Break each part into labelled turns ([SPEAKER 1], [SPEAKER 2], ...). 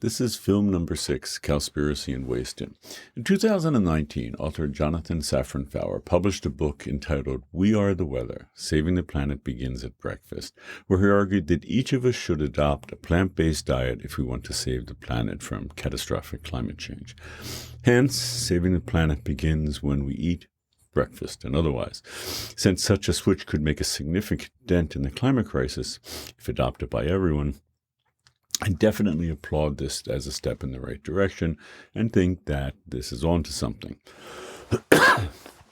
[SPEAKER 1] This is film number 6, Cowspiracy and Wasted. In 2019, author Jonathan Safran Foer published a book entitled We Are the Weather, Saving the Planet Begins at Breakfast, where he argued that each of us should adopt a plant-based diet if we want to save the planet from catastrophic climate change. Hence, saving the planet begins when we eat breakfast and otherwise. Since such a switch could make a significant dent in the climate crisis, if adopted by everyone, I definitely applaud this as a step in the right direction and think that this is on to something.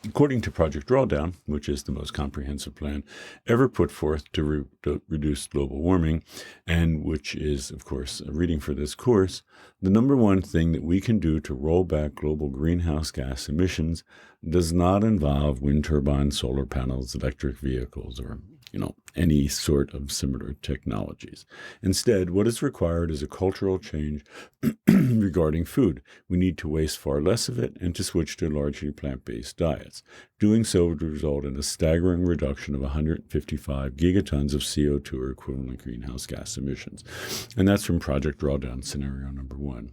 [SPEAKER 1] According to Project Drawdown, which is the most comprehensive plan ever put forth to reduce global warming, and which is, of course, a reading for this course, the number one thing that we can do to roll back global greenhouse gas emissions does not involve wind turbines, solar panels, electric vehicles, or any sort of similar technologies. Instead, what is required is a cultural change regarding food. We need to waste far less of it and to switch to largely plant-based diets. Doing so would result in a staggering reduction of 155 gigatons of CO2 or equivalent greenhouse gas emissions. And that's from Project Drawdown scenario number 1.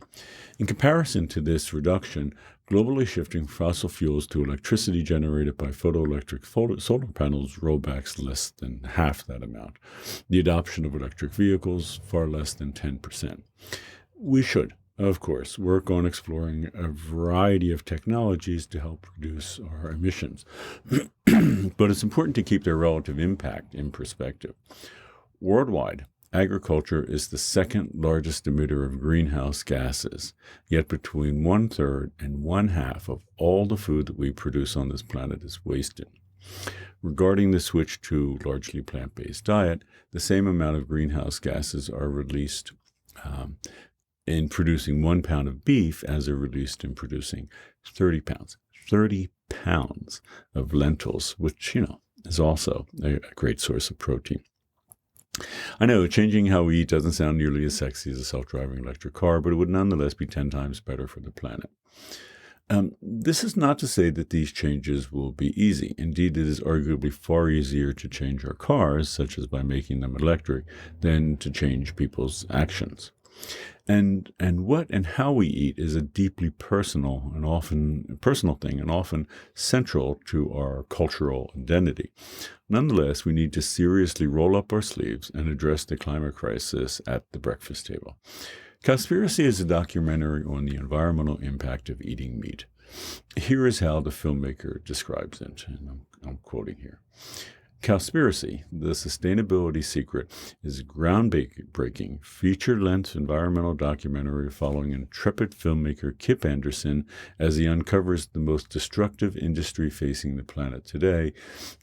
[SPEAKER 1] In comparison to this reduction, globally shifting fossil fuels to electricity generated by photoelectric solar panels rollbacks less than half that amount. The adoption of electric vehicles, far less than 10%. We should, of course, work on exploring a variety of technologies to help reduce our emissions. But it's important to keep their relative impact in perspective. Worldwide, agriculture is the second largest emitter of greenhouse gases, yet between 1/3 and 1/2 of all the food that we produce on this planet is wasted. Regarding the switch to largely plant-based diet, the same amount of greenhouse gases are released in producing 1 pound of beef as are released in producing 30 pounds. 30 pounds of lentils, which, is also a great source of protein. I know changing how we eat doesn't sound nearly as sexy as a self-driving electric car, but it would nonetheless be 10 times better for the planet. This is not to say that these changes will be easy. Indeed, it is arguably far easier to change our cars, such as by making them electric, than to change people's actions. And what and how we eat is a deeply personal thing and often central to our cultural identity. Nonetheless, we need to seriously roll up our sleeves and address the climate crisis at the breakfast table. Cowspiracy is a documentary on the environmental impact of eating meat. Here is how the filmmaker describes it, and I'm quoting here. Cowspiracy, the sustainability secret, is a groundbreaking, feature-length environmental documentary following intrepid filmmaker Kip Anderson as he uncovers the most destructive industry facing the planet today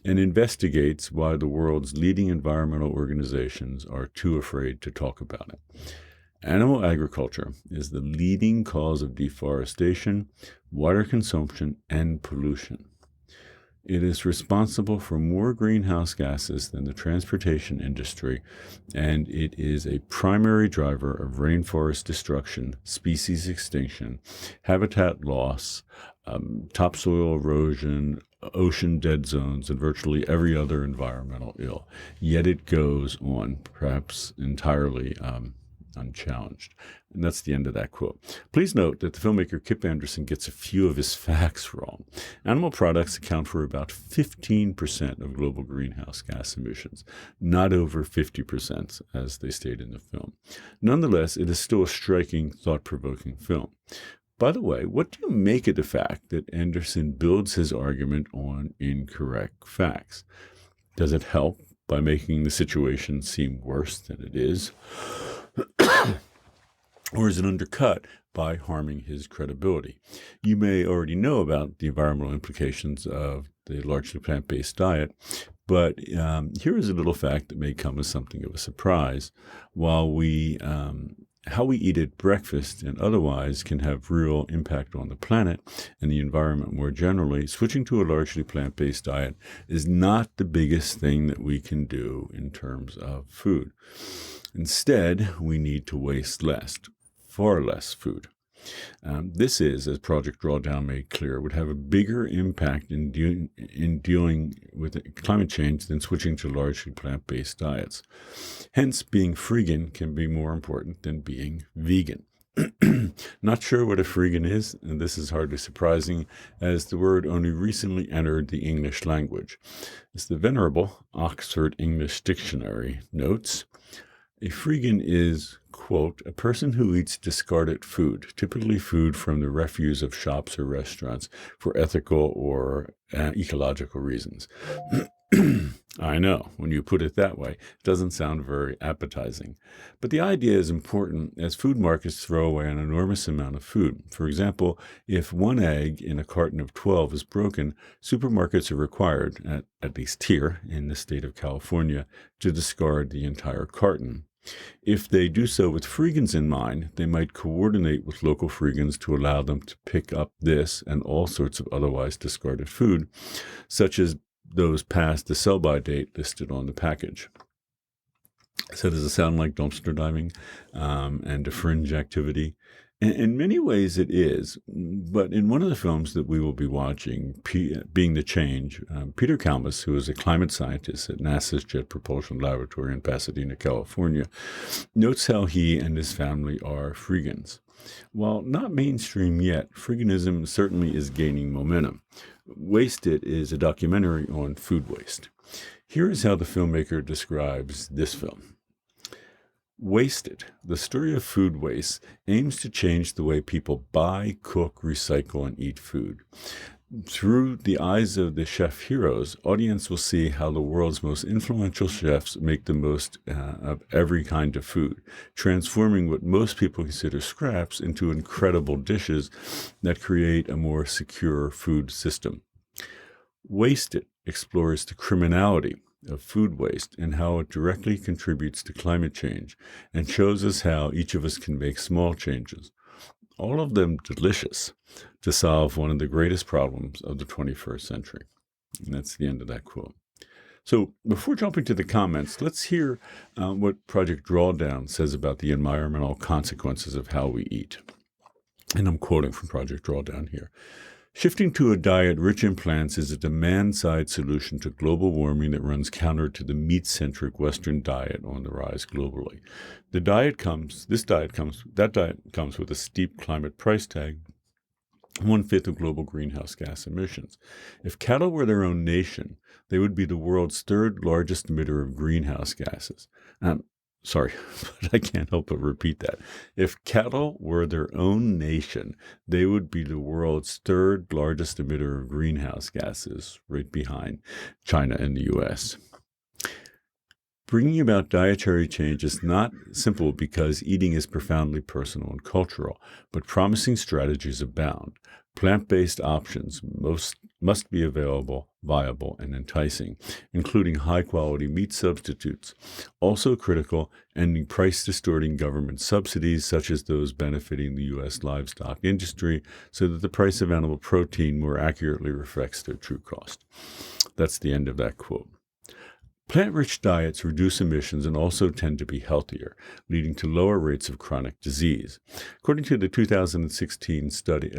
[SPEAKER 1] and investigates why the world's leading environmental organizations are too afraid to talk about it. Animal agriculture is the leading cause of deforestation, water consumption, and pollution. It is responsible for more greenhouse gases than the transportation industry, and it is a primary driver of rainforest destruction, species extinction, habitat loss, topsoil erosion, ocean dead zones, and virtually every other environmental ill. Yet it goes on, perhaps entirely unchallenged. And that's the end of that quote. Please note that the filmmaker Kip Anderson gets a few of his facts wrong. Animal products account for about 15% of global greenhouse gas emissions, not over 50% as they state in the film. Nonetheless, it is still a striking, thought-provoking film. By the way, what do you make of the fact that Anderson builds his argument on incorrect facts? Does it help by making the situation seem worse than it is? Or is it undercut by harming his credibility? You may already know about the environmental implications of the largely plant-based diet, but here is a little fact that may come as something of a surprise. While how we eat at breakfast and otherwise can have real impact on the planet and the environment more generally, switching to a largely plant-based diet is not the biggest thing that we can do in terms of food. Instead, we need to waste less, far less food. This is, as Project Drawdown made clear, would have a bigger impact in dealing with climate change than switching to largely plant-based diets. Hence, being freegan can be more important than being vegan. Not sure what a freegan is, and this is hardly surprising, as the word only recently entered the English language. As the venerable Oxford English Dictionary notes, a freegan is, quote, a person who eats discarded food, typically food from the refuse of shops or restaurants for ethical or ecological reasons. I know, when you put it that way, it doesn't sound very appetizing. But the idea is important, as food markets throw away an enormous amount of food. For example, if one egg in a carton of 12 is broken, supermarkets are required, at least here in the state of California, to discard the entire carton. If they do so with freegans in mind, they might coordinate with local freegans to allow them to pick up this and all sorts of otherwise discarded food, such as those past the sell-by date listed on the package. So does it sound like dumpster diving and a fringe activity? In many ways it is, but in one of the films that we will be watching, Being the Change, Peter Kalmus, who is a climate scientist at NASA's Jet Propulsion Laboratory in Pasadena, California, notes how he and his family are freegans. While not mainstream yet, freeganism certainly is gaining momentum. Waste It is a documentary on food waste. Here is how the filmmaker describes this film. Waste It, the story of food waste, aims to change the way people buy, cook, recycle, and eat food. Through the eyes of the chef heroes, audience will see how the world's most influential chefs make the most of every kind of food, transforming what most people consider scraps into incredible dishes that create a more secure food system. Waste It explores the criminality of food waste and how it directly contributes to climate change, and shows us how each of us can make small changes, all of them delicious, to solve one of the greatest problems of the 21st century. And that's the end of that quote. So before jumping to the comments, let's hear what Project Drawdown says about the environmental consequences of how we eat. And I'm quoting from Project Drawdown here. Shifting to a diet rich in plants is a demand-side solution to global warming that runs counter to the meat-centric Western diet on the rise globally. That diet comes with a steep climate price tag, 1/5 of global greenhouse gas emissions. If cattle were their own nation, they would be the world's third largest emitter of greenhouse gases. Sorry, but I can't help but repeat that. If cattle were their own nation, they would be the world's third largest emitter of greenhouse gases, right behind China and the U.S. Bringing about dietary change is not simple because eating is profoundly personal and cultural, but promising strategies abound. Plant-based options must be available, viable, and enticing, including high-quality meat substitutes. Also critical, ending price-distorting government subsidies, such as those benefiting the U.S. livestock industry, so that the price of animal protein more accurately reflects their true cost. That's the end of that quote. Plant-rich diets reduce emissions and also tend to be healthier, leading to lower rates of chronic disease. According to the 2016 study,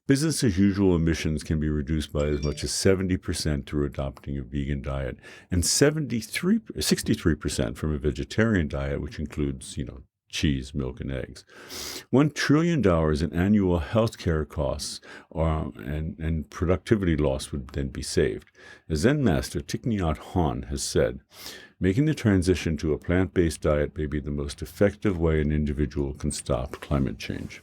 [SPEAKER 1] business-as-usual emissions can be reduced by as much as 70% through adopting a vegan diet, and 63% from a vegetarian diet, which includes, cheese, milk, and eggs. $1 trillion in annual healthcare costs and productivity loss would then be saved. As Zen master Thich Nhat Hanh has said, making the transition to a plant-based diet may be the most effective way an individual can stop climate change.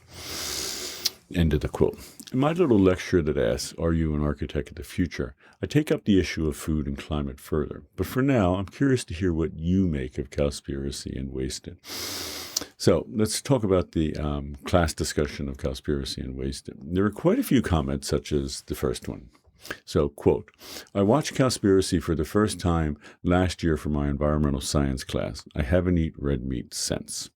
[SPEAKER 1] End of the quote. In my little lecture that asks, are you an architect of the future, I take up the issue of food and climate further. But for now, I'm curious to hear what you make of Cowspiracy and Waste It. So let's talk about the class discussion of Cowspiracy and Waste It. There are quite a few comments, such as the first one. So, quote, I watched Cowspiracy for the first time last year for my environmental science class. I haven't eaten red meat since.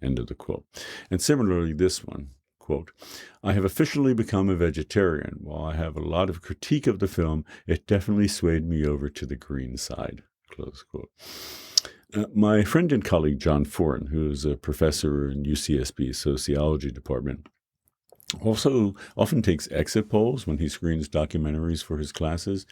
[SPEAKER 1] End of the quote. And similarly, this one, quote, I have officially become a vegetarian. While I have a lot of critique of the film, it definitely swayed me over to the green side, close quote. My friend and colleague John Foran, who is a professor in UCSB's sociology department, also often takes exit polls when he screens documentaries for his classes.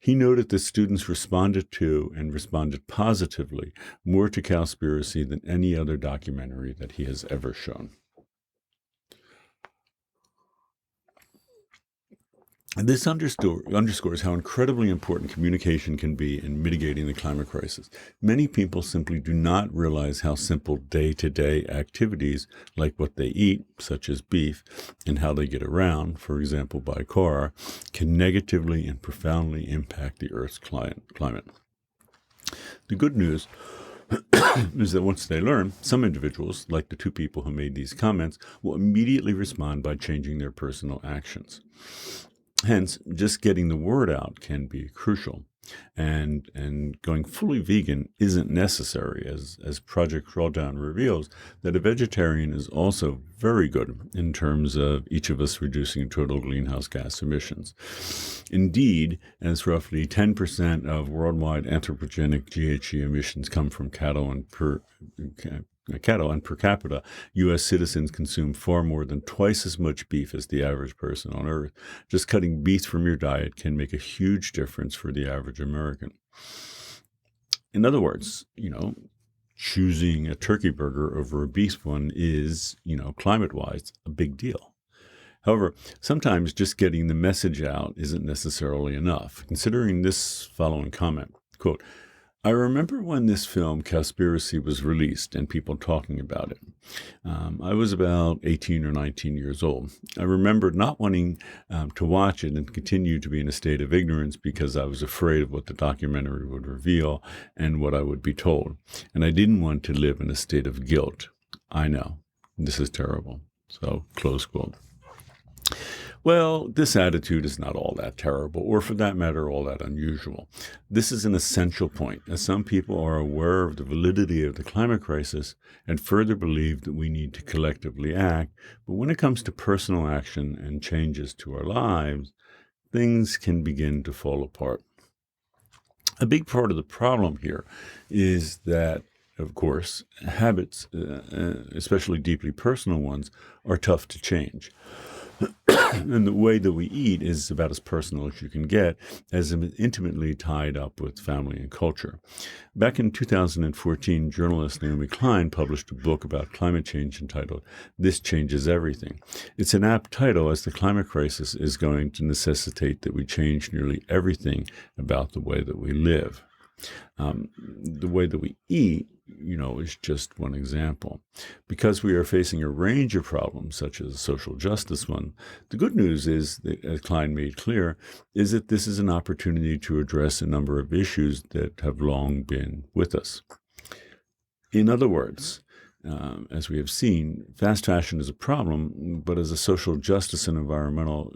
[SPEAKER 1] He noted that students responded to and responded positively more to Cowspiracy than any other documentary that he has ever shown. And this underscores how incredibly important communication can be in mitigating the climate crisis. Many people simply do not realize how simple day-to-day activities like what they eat, such as beef, and how they get around, for example by car, can negatively and profoundly impact the Earth's climate. The good news is that once they learn, some individuals, like the two people who made these comments, will immediately respond by changing their personal actions. Hence, just getting the word out can be crucial, and going fully vegan isn't necessary, as Project Drawdown reveals that a vegetarian is also very good in terms of each of us reducing total greenhouse gas emissions. Indeed, as roughly 10% of worldwide anthropogenic GHG emissions come from cattle, and per capita, U.S. citizens consume far more than twice as much beef as the average person on Earth. Just cutting beef from your diet can make a huge difference for the average American. In other words, choosing a turkey burger over a beef one is, climate-wise, a big deal. However, sometimes just getting the message out isn't necessarily enough. Considering this following comment, quote, "I remember when this film, Cowspiracy, was released and people talking about it. I was about 18 or 19 years old. I remember not wanting to watch it and continue to be in a state of ignorance because I was afraid of what the documentary would reveal and what I would be told. And I didn't want to live in a state of guilt. I know, this is terrible." So, close quote. Well, this attitude is not all that terrible, or for that matter, all that unusual. This is an essential point, as some people are aware of the validity of the climate crisis and further believe that we need to collectively act. But when it comes to personal action and changes to our lives, things can begin to fall apart. A big part of the problem here is that, of course, habits, especially deeply personal ones, are tough to change. And the way that we eat is about as personal as you can get, as intimately tied up with family and culture. Back in 2014, journalist Naomi Klein published a book about climate change entitled "This Changes Everything." It's an apt title, as the climate crisis is going to necessitate that we change nearly everything about the way that we live. The way that we eat, is just one example. Because we are facing a range of problems, such as a social justice one, the good news is, that, as Klein made clear, is that this is an opportunity to address a number of issues that have long been with us. In other words, as we have seen, fast fashion is a problem, but as a social justice and environmental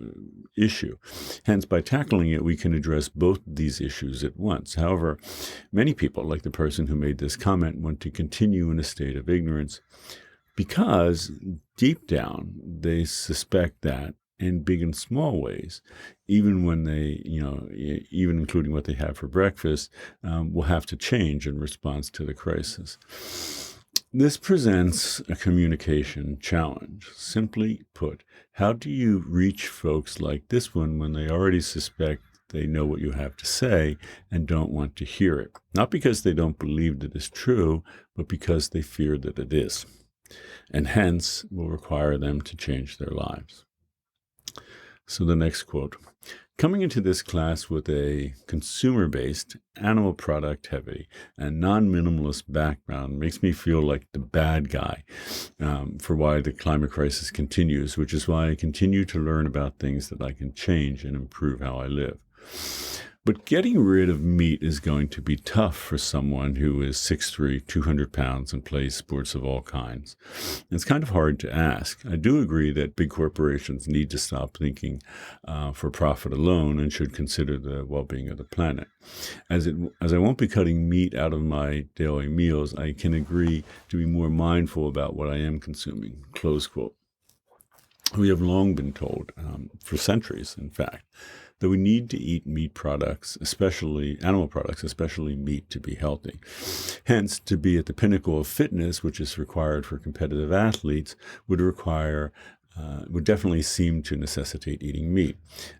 [SPEAKER 1] issue. Hence, by tackling it, we can address both these issues at once. However, many people, like the person who made this comment, want to continue in a state of ignorance because deep down they suspect that, in big and small ways, even when they, even including what they have for breakfast, will have to change in response to the crisis. This presents a communication challenge. Simply put, how do you reach folks like this one when they already suspect they know what you have to say and don't want to hear it? Not because they don't believe that it's true, but because they fear that it is, and hence will require them to change their lives. So the next quote. "Coming into this class with a consumer-based, animal product-heavy, and non-minimalist background makes me feel like the bad guy for why the climate crisis continues, which is why I continue to learn about things that I can change and improve how I live. But getting rid of meat is going to be tough for someone who is 6'3", 200 pounds, and plays sports of all kinds. It's kind of hard to ask. I do agree that big corporations need to stop thinking for profit alone and should consider the well-being of the planet. As I won't be cutting meat out of my daily meals, I can agree to be more mindful about what I am consuming." Close quote. We have long been told, for centuries, in fact, that we need to eat meat products, especially animal products, especially meat, to be healthy. Hence, to be at the pinnacle of fitness, which is required for competitive athletes, would require would definitely seem to necessitate eating meat.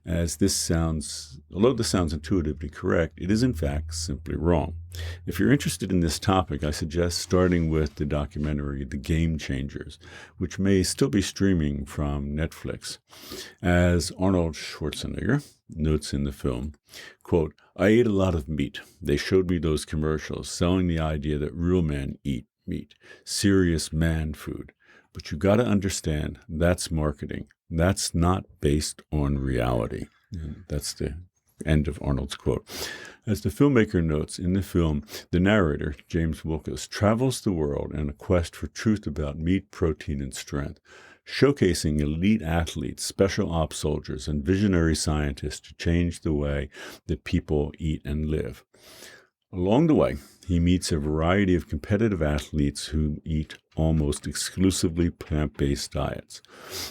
[SPEAKER 1] Although this sounds intuitively correct, it is in fact simply wrong. If you're interested in this topic, I suggest starting with the documentary The Game Changers, which may still be streaming from Netflix. As Arnold Schwarzenegger notes in the film, quote, "I ate a lot of meat. They showed me those commercials selling the idea that real men eat meat, serious man food. But you got to understand, that's marketing. That's not based on reality." And that's the end of Arnold's quote. As the filmmaker notes in the film, the narrator, James Wilkes, travels the world in a quest for truth about meat, protein, and strength, showcasing elite athletes, special ops soldiers, and visionary scientists to change the way that people eat and live. Along the way, he meets a variety of competitive athletes who eat almost exclusively plant-based diets.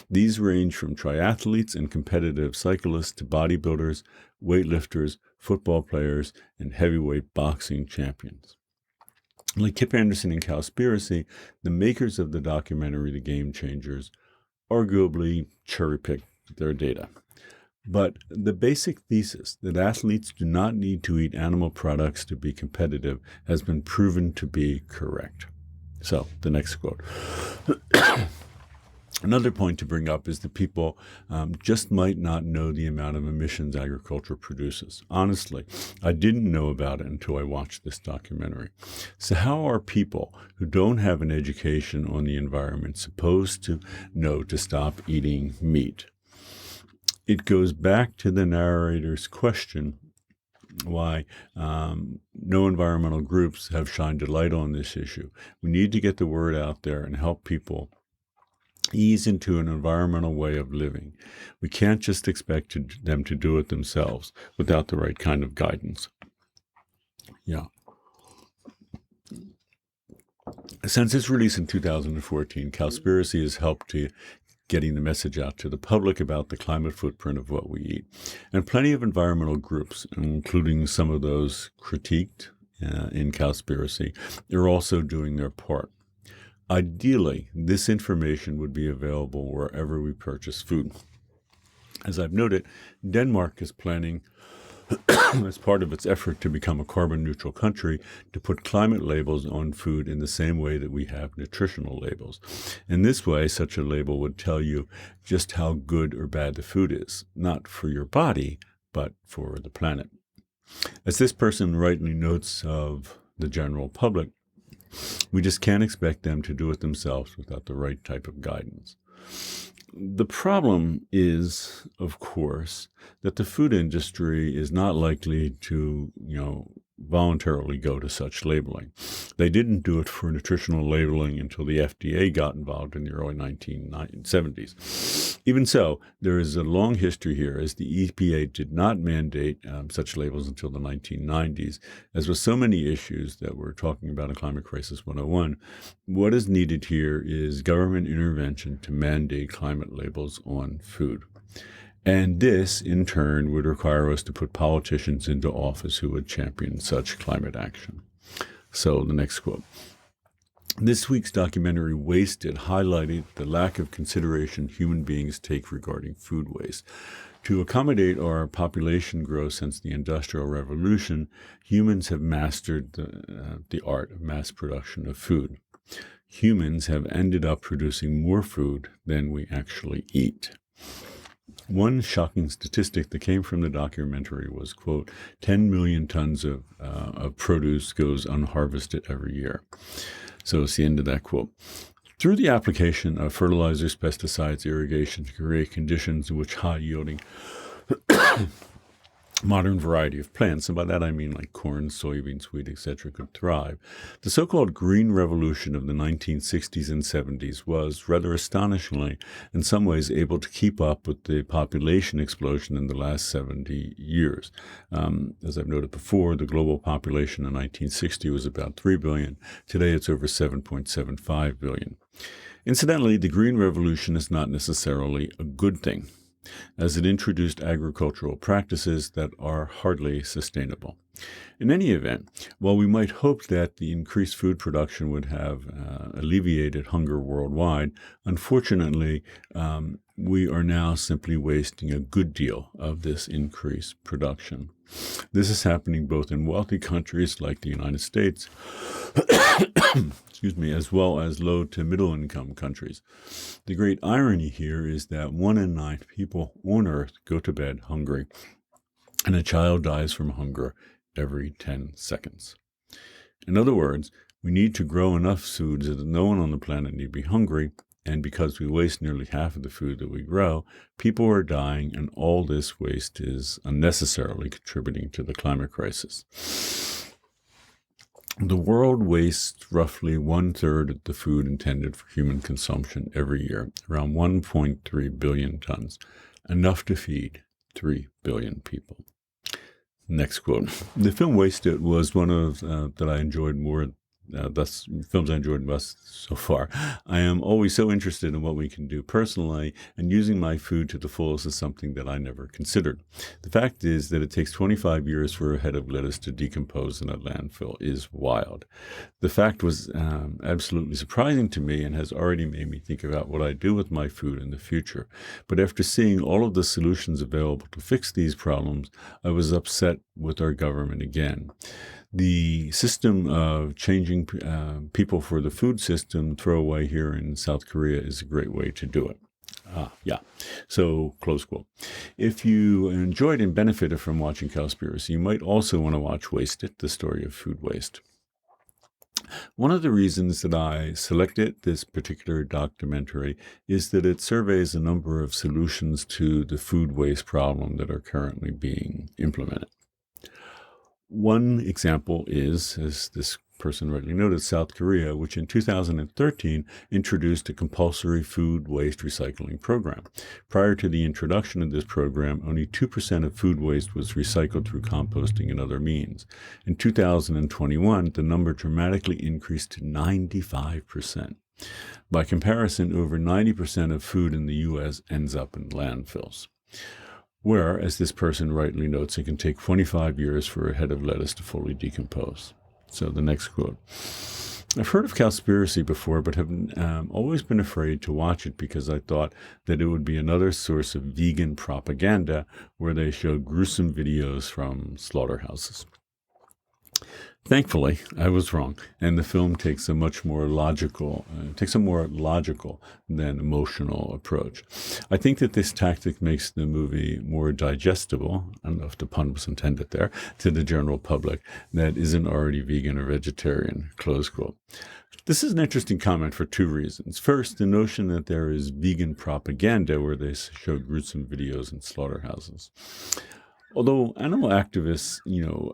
[SPEAKER 1] These range from triathletes and competitive cyclists to bodybuilders, weightlifters, football players, and heavyweight boxing champions. Like Kip Anderson and Cowspiracy, the makers of the documentary The Game Changers arguably cherry-picked their data. But the basic thesis that athletes do not need to eat animal products to be competitive has been proven to be correct. So, the next quote. Another point to bring up is that people just might not know the amount of emissions agriculture produces. Honestly, I didn't know about it until I watched this documentary. So how are people who don't have an education on the environment supposed to know to stop eating meat? It goes back to the narrator's question why no environmental groups have shined a light on this issue. We need to get the word out there and help people ease into an environmental way of living. We can't just expect them to do it themselves without the right kind of guidance. Yeah. Since its release in 2014, Cowspiracy has helped to getting the message out to the public about the climate footprint of what we eat. And plenty of environmental groups, including some of those critiqued in Cowspiracy, are also doing their part. Ideally, this information would be available wherever we purchase food. As I've noted, Denmark is planning, as part of its effort to become a carbon-neutral country, to put climate labels on food in the same way that we have nutritional labels. In this way, such a label would tell you just how good or bad the food is, not for your body, but for the planet. As this person rightly notes of the general public, we just can't expect them to do it themselves without the right type of guidance. The problem is, of course, that the food industry is not likely to, voluntarily go to such labeling. They didn't do it for nutritional labeling until the FDA got involved in the early 1970s. Even so, there is a long history here, as the EPA did not mandate such labels until the 1990s. As with so many issues that we're talking about in Climate Crisis 101, what is needed here is government intervention to mandate climate labels on food. And this, in turn, would require us to put politicians into office who would champion such climate action. So, the next quote. This week's documentary, Wasted, highlighted the lack of consideration human beings take regarding food waste. To accommodate our population growth since the Industrial Revolution, humans have mastered the art of mass production of food. Humans have ended up producing more food than we actually eat. One shocking statistic that came from the documentary was, quote, 10 million tons of produce goes unharvested every year. So it's the end of that quote. Through the application of fertilizers, pesticides, irrigation to create conditions in which high-yielding modern variety of plants, and by that I mean like corn, soybeans, wheat, etc., could thrive. The so-called Green Revolution of the 1960s and 70s was, rather astonishingly, in some ways able to keep up with the population explosion in the last 70 years. As I've noted before, the global population in 1960 was about 3 billion. Today it's over 7.75 billion. Incidentally, the Green Revolution is not necessarily a good thing. as it introduced agricultural practices that are hardly sustainable. In any event, while we might hope that the increased food production would have alleviated hunger worldwide, unfortunately, we are now simply wasting a good deal of this increased production. This is happening both in wealthy countries like the United States, as well as low to middle income countries. The great irony here is that 1 in 9 people on Earth go to bed hungry, and a child dies from hunger every 10 seconds. In other words, we need to grow enough food so that no one on the planet need be hungry, and because we waste nearly half of the food that we grow, people are dying, and all this waste is unnecessarily contributing to the climate crisis. The world wastes roughly 1/3 of the food intended for human consumption every year, around 1.3 billion tons, enough to feed 3 billion people. Next quote. The film Wasted was one of that I enjoyed more. Films I enjoyed best so far. I am always so interested in what we can do personally, and using my food to the fullest is something that I never considered. The fact is that it takes 25 years for a head of lettuce to decompose in a landfill is wild. The fact was absolutely surprising to me and has already made me think about what I do with my food in the future. But after seeing all of the solutions available to fix these problems, I was upset with our government again. The system of changing people for the food system throwaway here in South Korea is a great way to do it. So, close quote. If you enjoyed and benefited from watching Cowspiracy, you might also want to watch Wasted, the story of food waste. One of the reasons that I selected this particular documentary is that it surveys a number of solutions to the food waste problem that are currently being implemented. One example is, as this person rightly noted, South Korea, which in 2013 introduced a compulsory food waste recycling program. Prior to the introduction of this program, only 2% of food waste was recycled through composting and other means. In 2021, the number dramatically increased to 95%. By comparison, over 90% of food in the U.S. ends up in landfills, where, as this person rightly notes, it can take 25 years for a head of lettuce to fully decompose. So the next quote. I've heard of Cowspiracy before, but have always been afraid to watch it because I thought that it would be another source of vegan propaganda where they show gruesome videos from slaughterhouses. Thankfully, I was wrong, and the film takes a more logical than emotional approach. I think that this tactic makes the movie more digestible, I don't know if the pun was intended there, to the general public that isn't already vegan or vegetarian, close quote. This is an interesting comment for two reasons. First, the notion that there is vegan propaganda where they show gruesome videos in slaughterhouses. Although animal activists,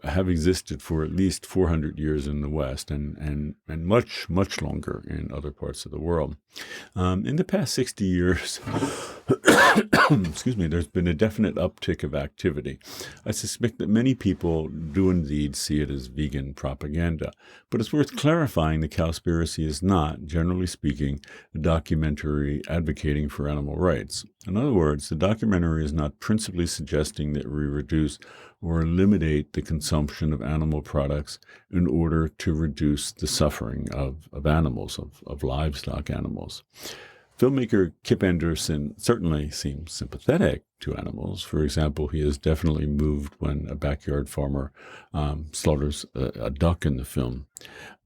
[SPEAKER 1] have existed for at least 400 years in the West and much, much longer in other parts of the world. In the past 60 years, there's been a definite uptick of activity. I suspect that many people do indeed see it as vegan propaganda, but it's worth clarifying that Cowspiracy is not, generally speaking, a documentary advocating for animal rights. In other words, the documentary is not principally suggesting that we reduce or eliminate the consumption of animal products in order to reduce the suffering of animals, of livestock animals. Filmmaker Kip Anderson certainly seems sympathetic to animals. For example, he is definitely moved when a backyard farmer slaughters a duck in the film.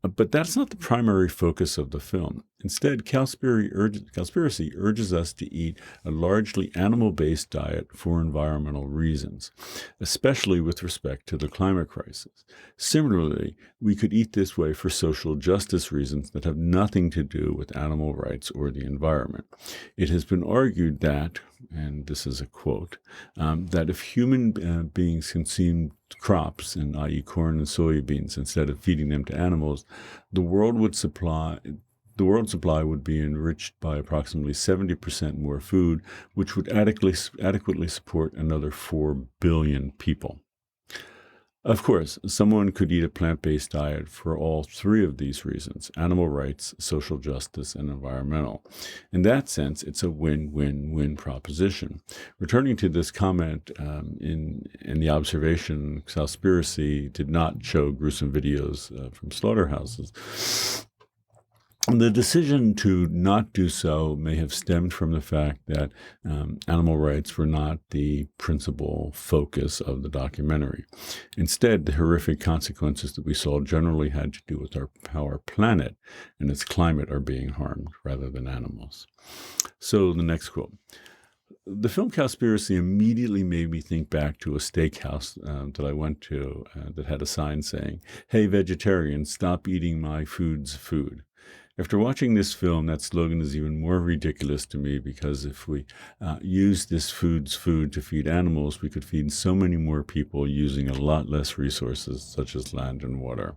[SPEAKER 1] But that's not the primary focus of the film. Instead, Cowspiracy urges us to eat a largely animal-based diet for environmental reasons, especially with respect to the climate crisis. Similarly, we could eat this way for social justice reasons that have nothing to do with animal rights or the environment. It has been argued that, and this is a quote, that if human beings consumed crops, i.e. corn and soybeans, instead of feeding them to animals, the world supply would be enriched by approximately 70% more food, which would adequately support another 4 billion people. Of course, someone could eat a plant-based diet for all three of these reasons: animal rights, social justice, and environmental. In that sense, it's a win-win-win proposition. Returning to this comment in the observation, Cowspiracy did not show gruesome videos from slaughterhouses. The decision to not do so may have stemmed from the fact that animal rights were not the principal focus of the documentary. Instead, the horrific consequences that we saw generally had to do with how our planet and its climate are being harmed rather than animals. So the next quote. The film Cowspiracy immediately made me think back to a steakhouse that I went to that had a sign saying, "Hey, vegetarians, stop eating my food's food." After watching this film, that slogan is even more ridiculous to me, because if we use this food's food to feed animals, we could feed so many more people using a lot less resources, such as land and water.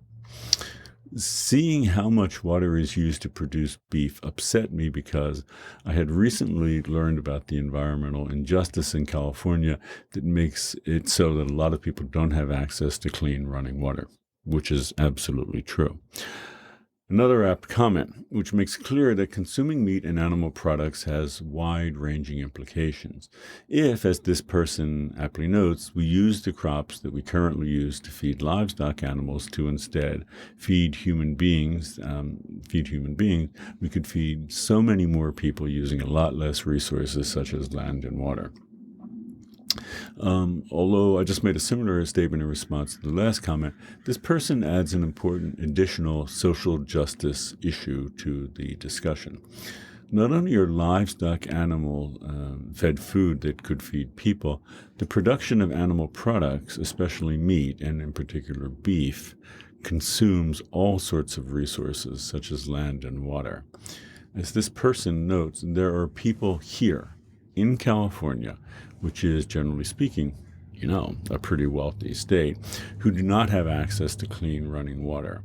[SPEAKER 1] Seeing how much water is used to produce beef upset me, because I had recently learned about the environmental injustice in California that makes it so that a lot of people don't have access to clean running water, which is absolutely true. Another apt comment, which makes clear that consuming meat and animal products has wide-ranging implications. If, as this person aptly notes, we use the crops that we currently use to feed livestock animals to instead feed human beings, we could feed so many more people using a lot less resources, such as land and water. Although I just made a similar statement in response to the last comment, this person adds an important additional social justice issue to the discussion. Not only are livestock animal fed food that could feed people, the production of animal products, especially meat, and in particular beef, consumes all sorts of resources, such as land and water. As this person notes, there are people here in California, which is, generally speaking, a pretty wealthy state, who do not have access to clean running water.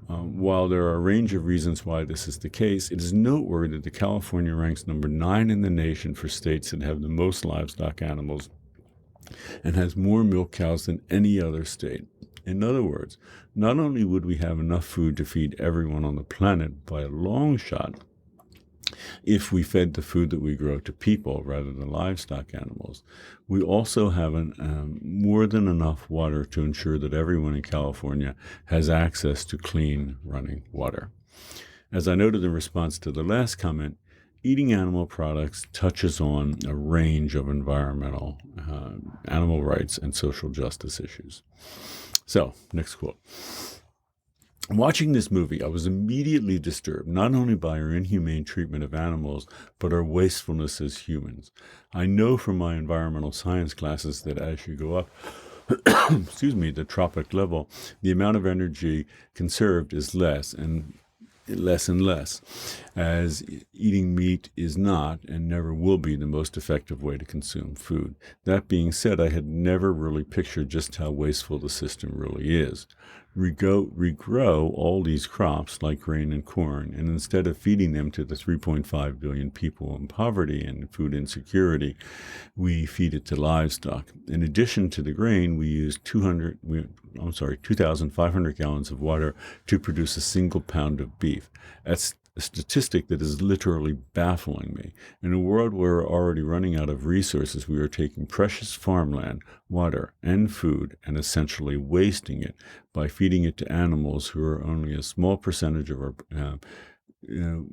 [SPEAKER 1] While there are a range of reasons why this is the case, it is noteworthy that California ranks number 9 in the nation for states that have the most livestock animals and has more milk cows than any other state. In other words, not only would we have enough food to feed everyone on the planet by a long shot, if we fed the food that we grow to people rather than livestock animals, we also have more than enough water to ensure that everyone in California has access to clean running water. As I noted in response to the last comment, eating animal products touches on a range of environmental, animal rights, and social justice issues. So, next quote. Watching this movie, I was immediately disturbed, not only by our inhumane treatment of animals, but our wastefulness as humans. I know from my environmental science classes that as you go up, the tropic level, the amount of energy conserved is less and less, as eating meat is not and never will be the most effective way to consume food. That being said, I had never really pictured just how wasteful the system really is. We regrow all these crops like grain and corn, and instead of feeding them to the 3.5 billion people in poverty and food insecurity, we feed it to livestock. In addition to the grain, we use 2,500 gallons of water to produce a single pound of beef. That's a statistic that is literally baffling me. In a world where we're already running out of resources, we are taking precious farmland, water, and food and essentially wasting it by feeding it to animals who are only a small percentage of our,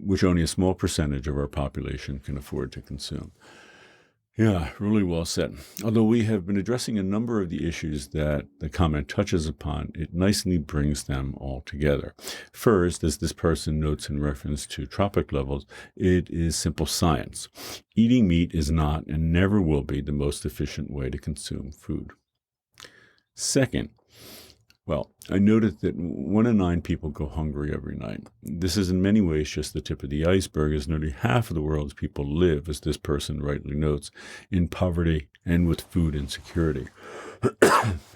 [SPEAKER 1] which only a small percentage of our population can afford to consume. Yeah, really well said. Although we have been addressing a number of the issues that the comment touches upon, it nicely brings them all together. First, as this person notes in reference to tropic levels, it is simple science. Eating meat is not and never will be the most efficient way to consume food. Second, I noted that 1 in 9 people go hungry every night. This is in many ways just the tip of the iceberg, as nearly half of the world's people live, as this person rightly notes, in poverty and with food insecurity.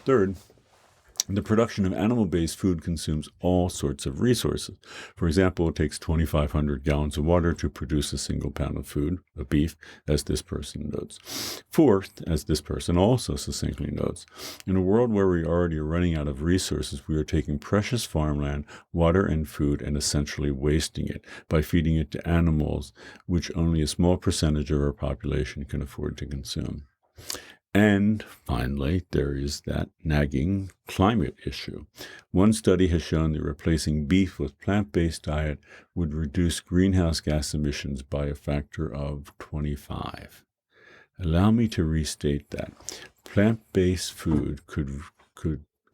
[SPEAKER 1] Third, The production of animal-based food consumes all sorts of resources. For example, it takes 2,500 gallons of water to produce a single pound of food, of beef, as this person notes. Fourth, as this person also succinctly notes, in a world where we already are running out of resources, we are taking precious farmland, water, and food and essentially wasting it by feeding it to animals, which only a small percentage of our population can afford to consume. And finally, there is that nagging climate issue. One study has shown that replacing beef with plant-based diet would reduce greenhouse gas emissions by a factor of 25. Allow me to restate that. Plant-based food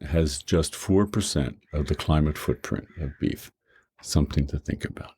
[SPEAKER 1] has just 4% of the climate footprint of beef. Something to think about.